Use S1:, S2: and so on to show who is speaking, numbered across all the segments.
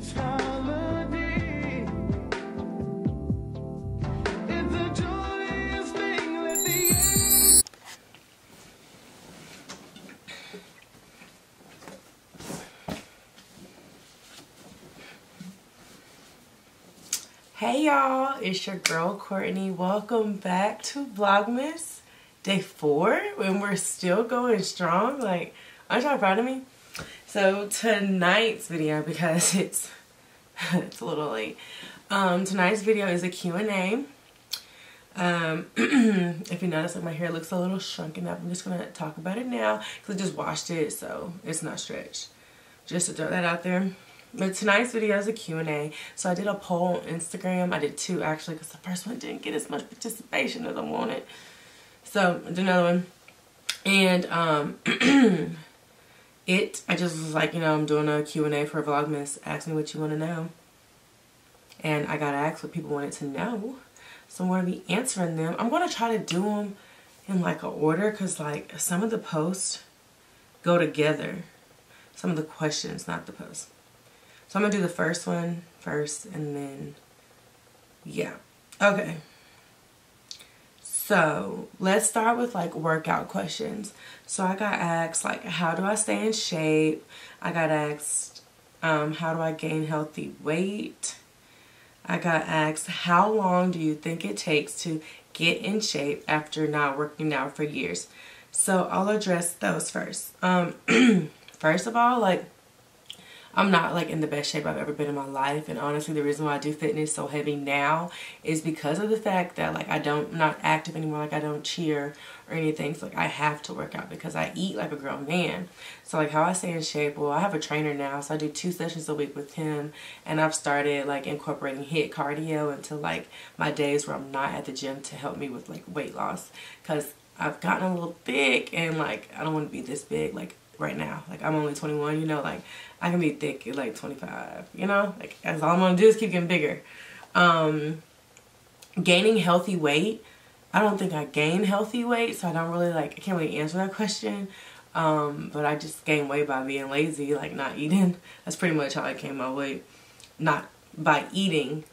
S1: Christmas holiday. It's the joyous thing that the
S2: Hey y'all, it's your girl Courtney. Welcome back to Vlogmas day 4 and we're still going strong. Like, aren't y'all proud of me? So tonight's video, because it's a little late, tonight's video is a Q&A. If you notice, like, my hair looks a little shrunken up, I'm just gonna talk about it now because I just washed it, so it's not stretched. Just to throw that out there. But tonight's video is a Q&A. So I did a poll on Instagram. I did 2 actually, because the first one didn't get as much participation as I wanted. So I did another one. And I just was like, you know, I'm doing a Q&A for Vlogmas. Ask me what you want to know. And I got asked what people wanted to know. So I'm going to be answering them. I'm going to try to do them in like a order, because like some of the posts go together. Some of the questions, not the posts. So I'm going to do the first one first, and then, yeah. Okay. So let's start with like workout questions. So I got asked like, how do I stay in shape? I got asked, how do I gain healthy weight? I got asked, how long do you think it takes to get in shape after not working out for years? So I'll address those first. First of all, like, I'm not like in the best shape I've ever been in my life, and honestly the reason why I do fitness so heavy now is because of the fact that like I'm not active anymore. Like, I don't cheer or anything, so like I have to work out because I eat like a grown man. So like how I stay in shape, well, I have a trainer now, so I do 2 sessions a week with him, and I've started like incorporating HIIT cardio into like my days where I'm not at the gym to help me with like weight loss, because I've gotten a little big, and like I don't want to be this big like right now. Like, I'm only 21, you know, like I can be thick at like 25, you know, like that's all I'm gonna do is keep getting bigger. Gaining healthy weight, I don't think I gain healthy weight, so I don't really like, I can't really answer that question. But I just gain weight by being lazy, like not eating. That's pretty much how I gain my weight. Not by eating,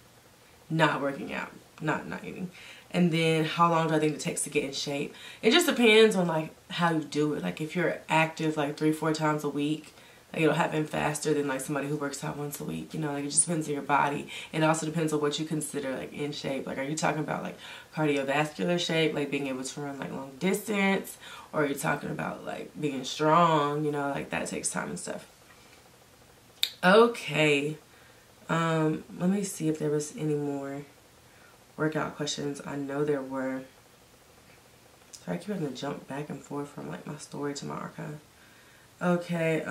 S2: not working out, not eating. And then how long do I think it takes to get in shape? It just depends on like how you do it. Like, if you're active like 3-4 times a week, like, it'll happen faster than like somebody who works out once a week. You know, like, it just depends on your body. And it also depends on what you consider like in shape. Like, are you talking about like cardiovascular shape, like being able to run like long distance, or are you talking about like being strong? You know, like that takes time and stuff. Okay, let me see if there was any more workout questions. I know there were. Sorry, I keep having to jump back and forth from like my story to my archive. Okay,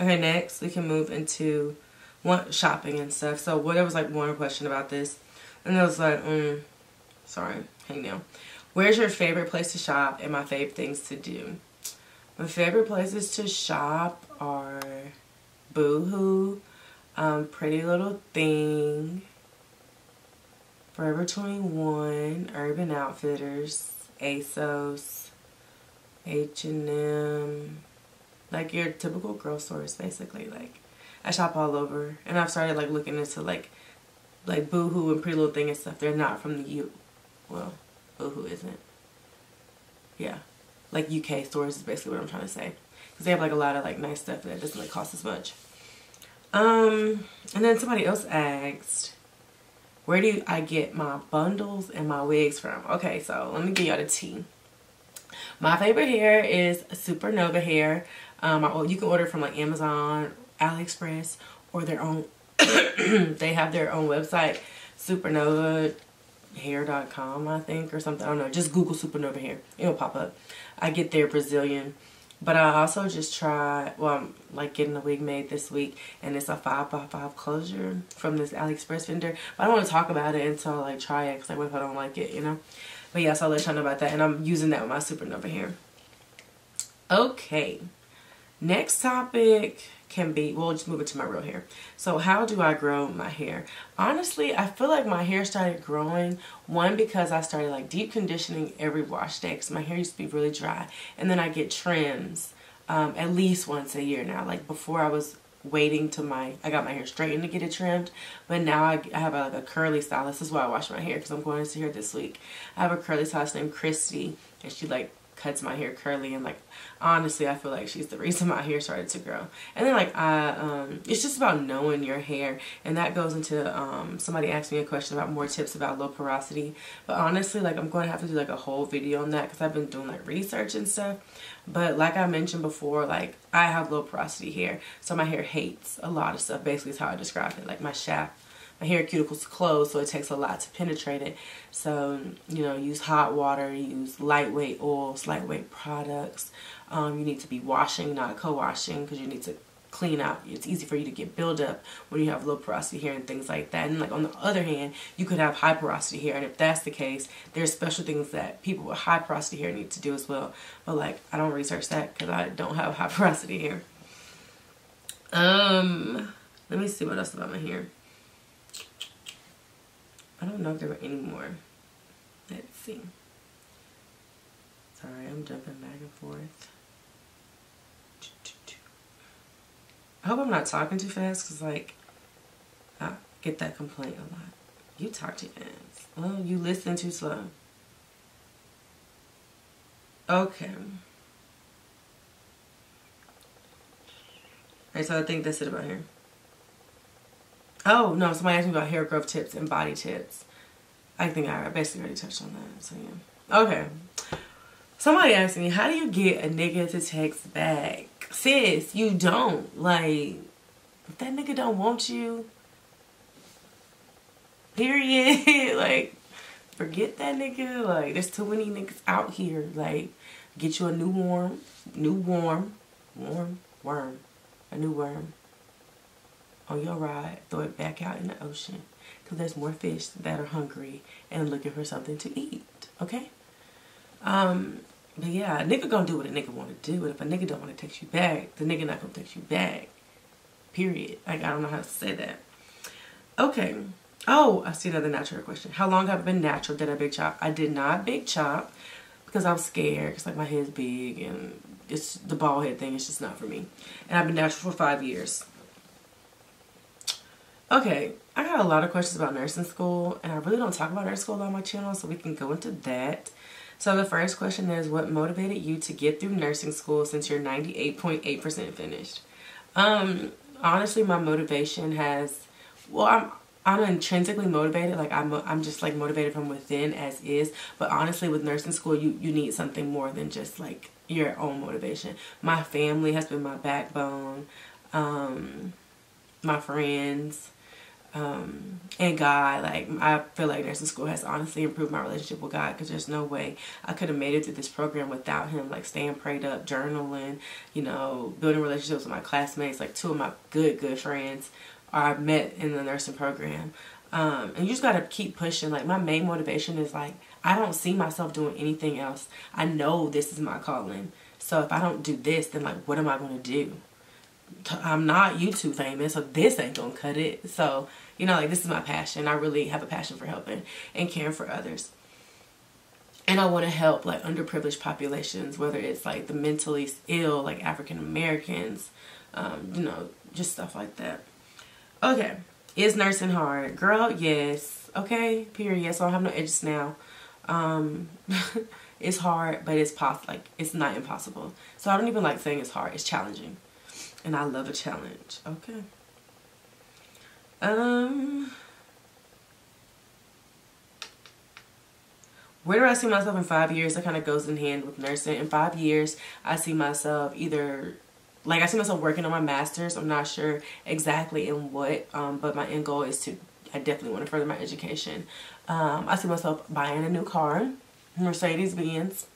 S2: okay, next we can move into shopping and stuff. So there was like one question about this, and it was like, sorry, hang on. Where's your favorite place to shop and my favorite things to do? My favorite places to shop are Boohoo, Pretty Little Thing, Forever 21, Urban Outfitters, ASOS, H&M, like your typical girl stores basically. Like, I shop all over, and I've started like looking into like Boohoo and Pretty Little Thing and stuff. They're not from the well, Boohoo isn't. Yeah, like UK stores is basically what I'm trying to say, because they have like a lot of like nice stuff that doesn't like cost as much. And then somebody else asked, where do I get my bundles and my wigs from? Okay, so let me give y'all the tea. My favorite hair is Supernova hair. You can order from like Amazon, AliExpress, or their own. They have their own website, supernovahair.com, I think, or something. I don't know. Just Google Supernova hair. It'll pop up. I get their Brazilian. But I also just tried, well, I'm like getting a wig made this week, and it's a 5x5 closure from this AliExpress vendor. But I don't want to talk about it until I like try it, because like, what if I don't like it, you know? But yeah, so I'll let y'all know about that, and I'm using that with my Supernova hair. Okay, next topic can be, we'll just move it to my real hair. So how do I grow my hair? Honestly, I feel like my hair started growing, one, because I started like deep conditioning every wash day, because my hair used to be really dry, and then I get trims at least once a year now. Like before I was waiting till I got my hair straightened to get it trimmed, but now I have like a curly stylist. This is why I wash my hair, because I'm going to see her this week. I have a curly stylist named Christy, and she like cuts my hair curly, and like honestly I feel like she's the reason my hair started to grow. And then like it's just about knowing your hair, and that goes into somebody asked me a question about more tips about low porosity, but honestly like I'm going to have to do like a whole video on that because I've been doing like research and stuff. But like I mentioned before, like I have low porosity hair, so my hair hates a lot of stuff. Basically is how I describe it. Like my hair cuticles closed, so it takes a lot to penetrate it. So, you know, use hot water, use lightweight oils, lightweight products. You need to be washing, not co-washing, because you need to clean out. It's easy for you to get buildup when you have low porosity hair and things like that. And like on the other hand, you could have high porosity hair, and if that's the case, there's special things that people with high porosity hair need to do as well. But like I don't research that because I don't have high porosity hair. Let me see what else about my hair. I don't know if there were any more. Let's see. Sorry, I'm jumping back and forth. I hope I'm not talking too fast, because like I get that complaint a lot. You talk too fast. Oh, you listen too slow. Okay. Alright, so I think that's it about hair. Oh, no, somebody asked me about hair growth tips and body tips. I think I basically already touched on that, so yeah. Okay. Somebody asked me, how do you get a nigga to text back? Sis, you don't. Like, if that nigga don't want you, period. Like, forget that nigga. Like, there's too many niggas out here. Like, get you a new worm. A new worm. On your ride, throw it back out in the ocean, because there's more fish that are hungry and looking for something to eat. Okay? But yeah, a nigga gonna do what a nigga wanna do, and if a nigga don't wanna text you back, the nigga not gonna text you back. Period. Like, I don't know how to say that. Okay. Oh, I see another natural question. How long have I been natural? Did I big chop? I did not big chop because I'm scared, because like my head's big and it's the bald head thing. It's just not for me. And I've been natural for 5 years. Okay, I got a lot of questions about nursing school, and I really don't talk about nursing school on my channel, so we can go into that. So the first question is, what motivated you to get through nursing school since you're 98.8% finished? Honestly, my motivation has, well, I'm intrinsically motivated. Like I'm just like motivated from within as is. But honestly, with nursing school, you need something more than just like your own motivation. My family has been my backbone. My friends. And God, like I feel like nursing school has honestly improved my relationship with God, because there's no way I could have made it through this program without him. Like staying prayed up, journaling, you know, building relationships with my classmates. Like 2 of my good friends I met in the nursing program. And you just gotta keep pushing. Like my main motivation is like, I don't see myself doing anything else. I know this is my calling. So if I don't do this, then like what am I gonna do? I'm not YouTube famous, so this ain't gonna cut it. So, you know, like this is my passion. I really have a passion for helping and caring for others. And I want to help like underprivileged populations, whether it's like the mentally ill, like African Americans, you know, just stuff like that. Okay, is nursing hard? Girl, yes. Okay, period. So I don't have no edges now. It's hard, but it's possible. Like it's not impossible. So I don't even like saying it's hard. It's challenging. And I love a challenge. Okay. Where do I see myself in 5 years? That kind of goes in hand with nursing. In 5 years, I see myself either, like I see myself working on my master's. I'm not sure exactly in what, but my end goal is to, I definitely want to further my education. I see myself buying a new car, Mercedes-Benz.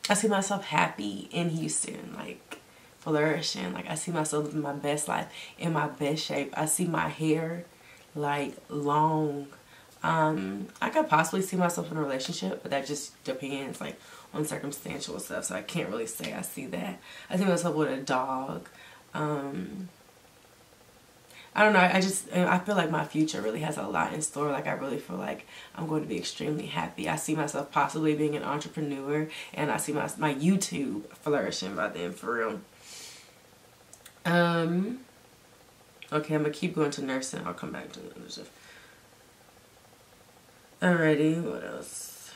S2: I see myself happy in Houston, like flourishing. Like I see myself living my best life, in my best shape. I see my hair like long. I could possibly see myself in a relationship, but that just depends like on circumstantial stuff. So I can't really say I see that. I see myself with a dog. I don't know. I feel like my future really has a lot in store. Like I really feel like I'm going to be extremely happy. I see myself possibly being an entrepreneur, and I see my YouTube flourishing by then, for real. Okay, I'm gonna keep going to nursing. I'll come back to the other stuff. Alrighty, what else?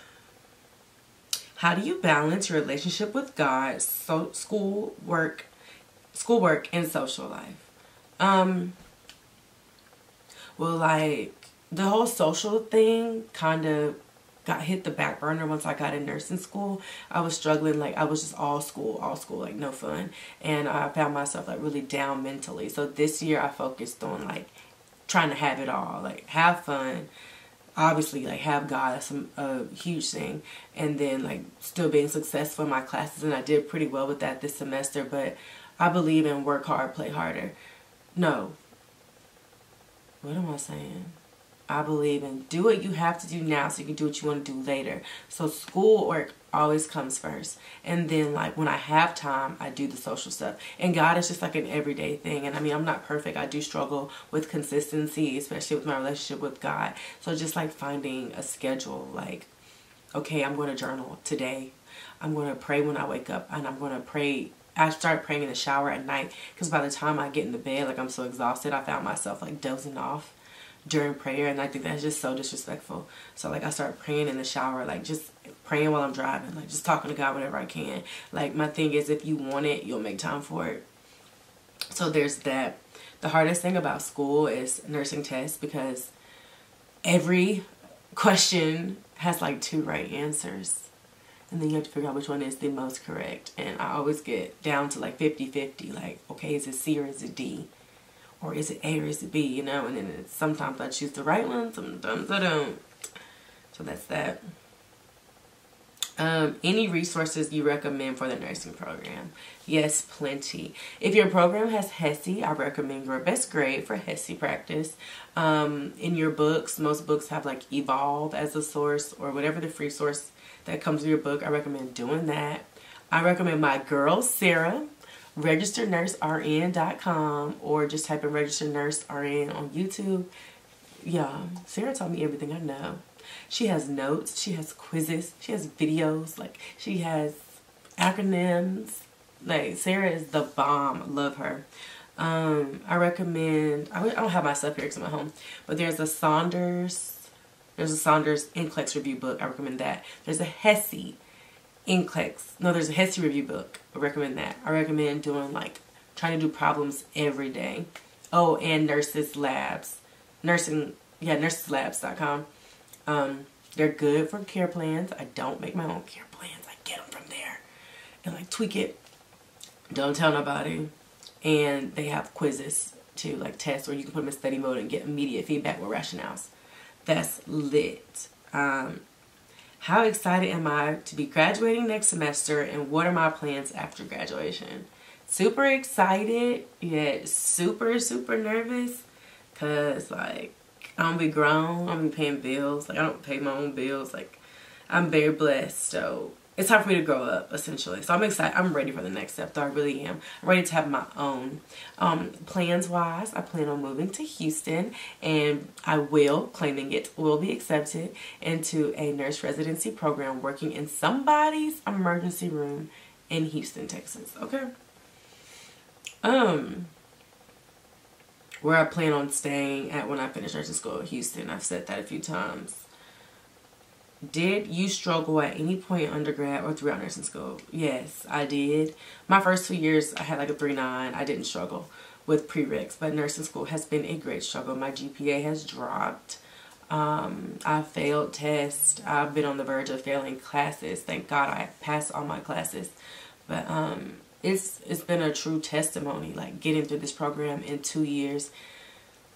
S2: How do you balance your relationship with God, schoolwork, and social life? Well, like, the whole social thing kind of got hit the back burner once I got in nursing school. I was struggling, like, I was just all school, like, no fun. And I found myself, like, really down mentally. So this year I focused on, like, trying to have it all. Like, have fun. Obviously, like, have God. That's a huge thing. And then, like, still being successful in my classes. And I did pretty well with that this semester. But I believe in work hard, play harder. No. What am I saying? I believe in do what you have to do now so you can do what you want to do later. So schoolwork always comes first. And then, like, when I have time, I do the social stuff. And God is just like an everyday thing. And I mean, I'm not perfect. I do struggle with consistency, especially with my relationship with God. So just like finding a schedule, like, okay, I'm going to journal today. I'm going to pray when I wake up, and I'm going to pray. I started praying in the shower at night because by the time I get in the bed, like, I'm so exhausted, I found myself, like, dozing off during prayer, and I think that's just so disrespectful. So, like, I started praying in the shower, like, just praying while I'm driving, like, just talking to God whenever I can. Like, my thing is, if you want it, you'll make time for it. So there's that. The hardest thing about school is nursing tests, because every question has, like, 2 right answers. And then you have to figure out which one is the most correct. And I always get down to like 50-50. Like, okay, is it C or is it D? Or is it A or is it B? You know, and then sometimes I choose the right one, sometimes I don't. So that's that. Any resources you recommend for the nursing program? Yes, plenty. If your program has HESI, I recommend Your Best Grade for HESI practice. In your books, most books have like Evolve as a source, or whatever the free source that comes with your book. I recommend doing that. I recommend my girl Sarah, registerednursern.com, or just type in registered nurse RN on YouTube. Yeah, Sarah taught me everything I know. She has notes, she has quizzes, she has videos, like, she has acronyms. Like, Sarah is the bomb. Love her. I recommend, I don't have my stuff here because I'm at home, but there's a Saunders NCLEX review book. I recommend that. There's a HESI there's a HESI review book. I recommend that. I recommend doing, like, trying to do problems every day. Oh, and Nurses Labs. Nurseslabs.com. They're good for care plans. I don't make my own care plans. I get them from there and, like, tweak it. Don't tell nobody. And they have quizzes too, like tests where you can put them in study mode and get immediate feedback with rationales. That's lit. How excited am I to be graduating next semester, and what are my plans after graduation? Super excited, yet super, super nervous, because, like, I'm going to be grown. I'm going to be paying bills. Like, I don't pay my own bills. Like, I'm very blessed. So it's time for me to grow up, essentially. So I'm excited. I'm ready for the next step, though. I really am. I'm ready to have my own. Plans-wise, I plan on moving to Houston, and I will, claiming it, will be accepted into a nurse residency program working in somebody's emergency room in Houston, Texas. Okay? Where I plan on staying at when I finish nursing school in Houston. I've said that a few times. Did you struggle at any point in undergrad or throughout nursing school? Yes, I did. My first 2 years, I had like a 3.9. I didn't struggle with prereqs, but nursing school has been a great struggle. My GPA has dropped. I failed tests. I've been on the verge of failing classes. Thank God I passed all my classes. But it's been a true testimony, like, getting through this program in 2 years.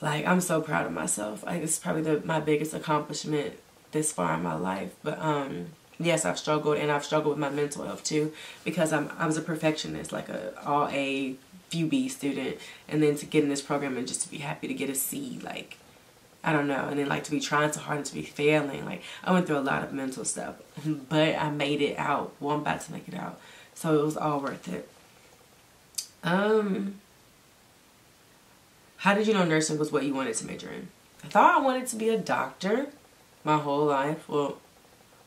S2: Like, I'm so proud of myself. Like, it's probably my biggest accomplishment this far in my life. But yes, I've struggled, and I've struggled with my mental health too, because I was a perfectionist, like a all A, few B student, and then to get in this program and just to be happy to get a C, like, I don't know, and then, like, to be trying so hard and to be failing. Like, I went through a lot of mental stuff, but I made it out. Well, I'm about to make it out, so it was all worth it. How did you know nursing was what you wanted to major in? I thought I wanted to be a doctor my whole life. Well,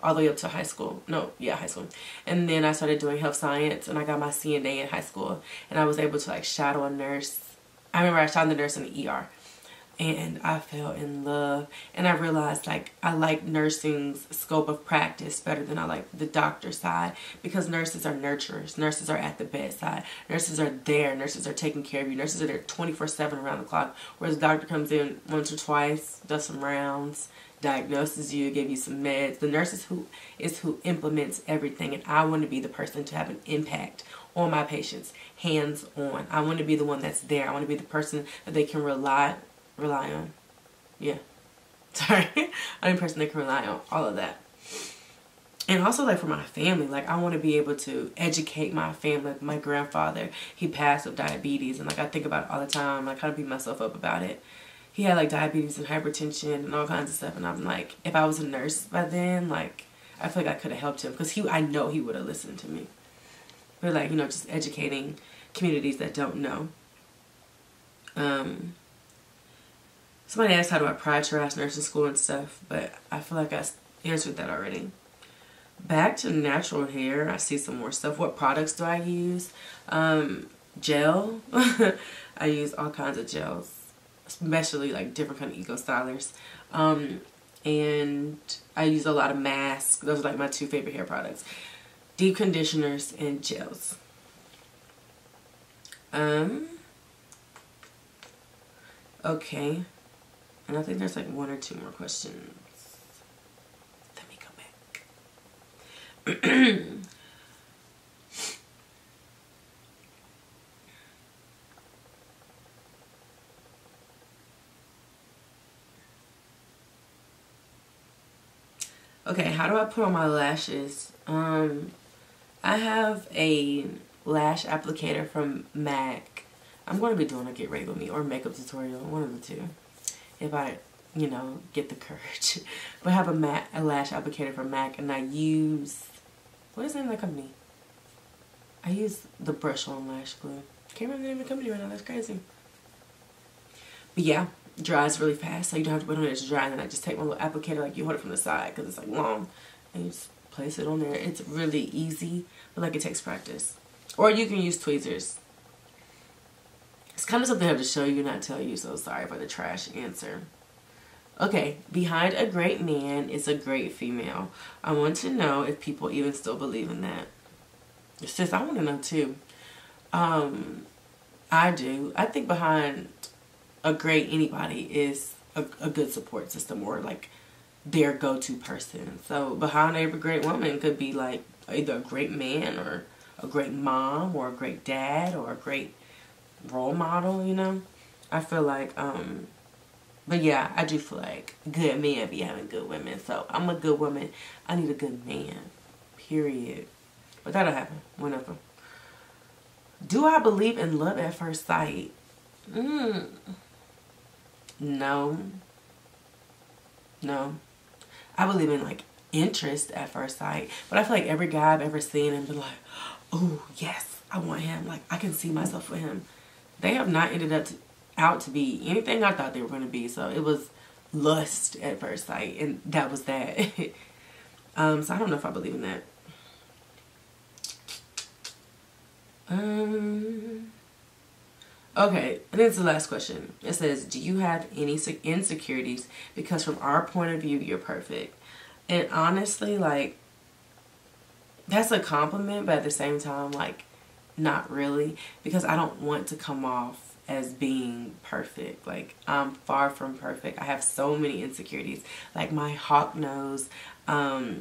S2: all the way up to high school. No, yeah, high school. And then I started doing health science, and I got my CNA in high school. And I was able to like shadow a nurse. I remember I shadowed the nurse in the ER. And I fell in love. And I realized like I like nursing's scope of practice better than I like the doctor side. Because nurses are nurturers. Nurses are at the bedside. Nurses are there. Nurses are taking care of you. Nurses are there 24/7 around the clock. Whereas the doctor comes in once or twice, does some rounds, diagnoses you, give you some meds. The nurse is who implements everything, and I want to be the person to have an impact on my patients, hands on. I want to be the one that's there. I want to be the person that they can rely on. Yeah, sorry. I'm the person that can rely on, all of that. And also like for my family, like I want to be able to educate my family. Like my grandfather, he passed with diabetes, and like I think about it all the time. I kind of beat myself up about it. He had like diabetes and hypertension and all kinds of stuff, and I'm like, if I was a nurse by then, like I feel like I could have helped him, because I know he would have listened to me. But like, you know, just educating communities that don't know. Somebody asked how do I prioritize nursing school and stuff, but I feel like I answered that already. Back to natural hair, I see some more stuff. What products do I use? Gel. I use all kinds of gels, especially like different kind of eco stylers. And I use a lot of masks. Those are like my two favorite hair products. Deep conditioners and gels. Okay. And I think there's like one or two more questions. Let me go back. Okay, how do I put on my lashes? I have a lash applicator from MAC. I'm going to be doing a get ready with me or makeup tutorial, one of the two, if I, you know, get the courage. But I have a lash applicator from MAC, and I use, what is the name of the company? I use the brush on lash glue. Can't remember the name of the company right now, that's crazy. But yeah, dries really fast, so you don't have to put it on it to dry. And then I just take my little applicator, like you hold it from the side because it's like long, and you just place it on there. It's really easy, but like it takes practice. Or you can use tweezers. It's kind of something I have to show you, not tell you, so sorry for the trash answer. Okay, behind a great man is a great female. I want to know if people even still believe in that. Sis, I want to know too. I do. I think behind a great anybody is a good support system, or like their go-to person. So behind every great woman could be like either a great man or a great mom or a great dad or a great role model, you know. I feel like but yeah, I do feel like good men be having good women. So I'm a good woman, I need a good man, period. But that'll happen whenever. Do I believe in love at first sight? No. I believe in like interest at first sight, but I feel like every guy I've ever seen and been like, oh yes, I want him, like I can see myself with him, they have not ended out to be anything I thought they were going to be. So it was lust at first sight, and that was that. So I don't know if I believe in that. Okay, and this is the last question. It says, do you have any insecurities? Because from our point of view, you're perfect. And honestly, like, that's a compliment, but at the same time, like, not really. Because I don't want to come off as being perfect. Like, I'm far from perfect. I have so many insecurities. Like, my hawk nose. I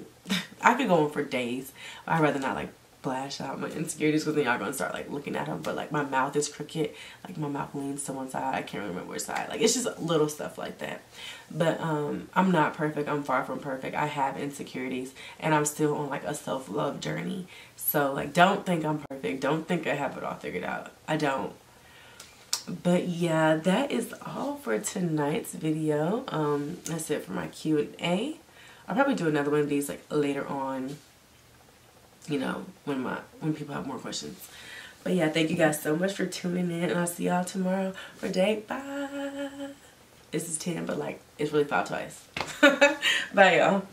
S2: could go on for days. I'd rather not, like, flash out my insecurities, because then y'all gonna start like looking at them. But like my mouth is crooked, like my mouth leans to one side, I can't remember which side. Like it's just little stuff like that. But I'm not perfect. I'm far from perfect. I have insecurities, and I'm still on like a self-love journey. So like, don't think I'm perfect. Don't think I have it all figured out. I don't. But yeah, that is all for tonight's video. That's it for my Q&A. I'll probably do another one of these like later on, you know, when people have more questions. But yeah, thank you guys so much for tuning in, and I'll see y'all tomorrow for day 5. This is 10, but like it's really 5 twice. Bye y'all.